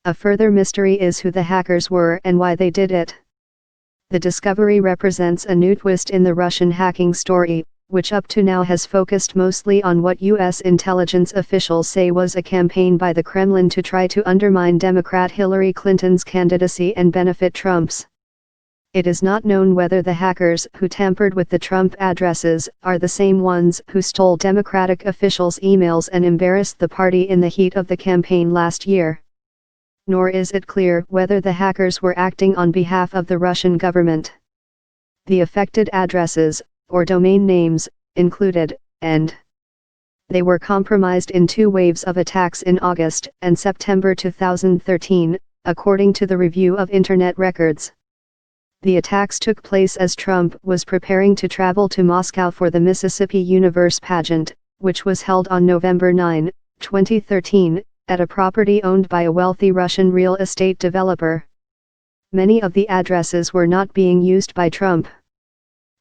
A further mystery is who the hackers were and why they did it. The discovery represents a new twist in the Russian hacking story, which up to now has focused mostly on what U.S. intelligence officials say was a campaign by the Kremlin to try to undermine Democrat Hillary Clinton's candidacy and benefit Trump's. It is not known whether the hackers who tampered with the Trump addresses are the same ones who stole Democratic officials' emails and embarrassed the party in the heat of the campaign last year. Nor is it clear whether the hackers were acting on behalf of the Russian government. The affected addresses, or domain names, included, and they were compromised in two waves of attacks in August and September 2013, according to the Review of Internet Records. The attacks took place as Trump was preparing to travel to Moscow for the Mississippi Universe pageant, which was held on November 9, 2013, at a property owned by a wealthy Russian real estate developer. Many of the addresses were not being used by Trump.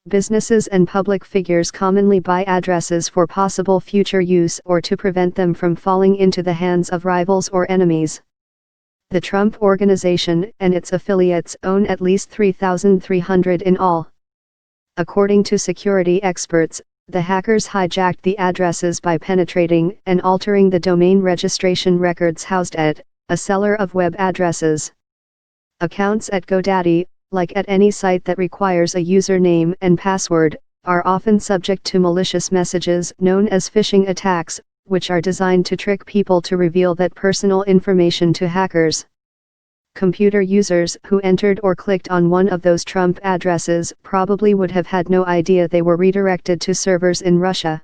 Businesses and public figures commonly buy addresses for possible future use or to prevent them from falling into the hands of rivals or enemies. The Trump Organization and its affiliates own at least 3,300 in all. According to security experts, the hackers hijacked the addresses by penetrating and altering the domain registration records housed at a seller of web addresses. Accounts at GoDaddy, like at any site that requires a username and password, are often subject to malicious messages known as phishing attacks, which are designed to trick people to reveal that personal information to hackers. Computer users who entered or clicked on one of those Trump addresses probably would have had no idea they were redirected to servers in Russia.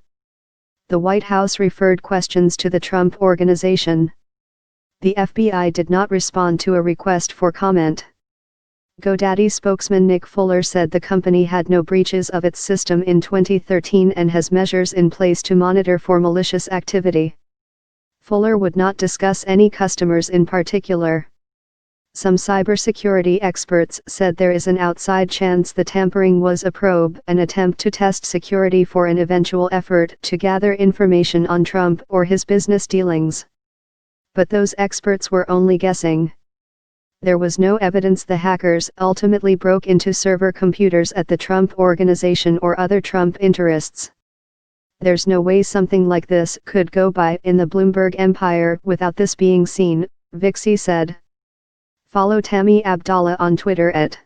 The White House referred questions to the Trump Organization. The FBI did not respond to a request for comment. GoDaddy spokesman Nick Fuller said the company had no breaches of its system in 2013 and has measures in place to monitor for malicious activity. Fuller would not discuss any customers in particular. Some cybersecurity experts said there is an outside chance the tampering was a probe, an attempt to test security for an eventual effort to gather information on Trump or his business dealings. But those experts were only guessing. There was no evidence the hackers ultimately broke into server computers at the Trump Organization or other Trump interests. There's no way something like this could go by in the Bloomberg empire without this being seen, Vixie said. Follow Tammy Abdallah on Twitter at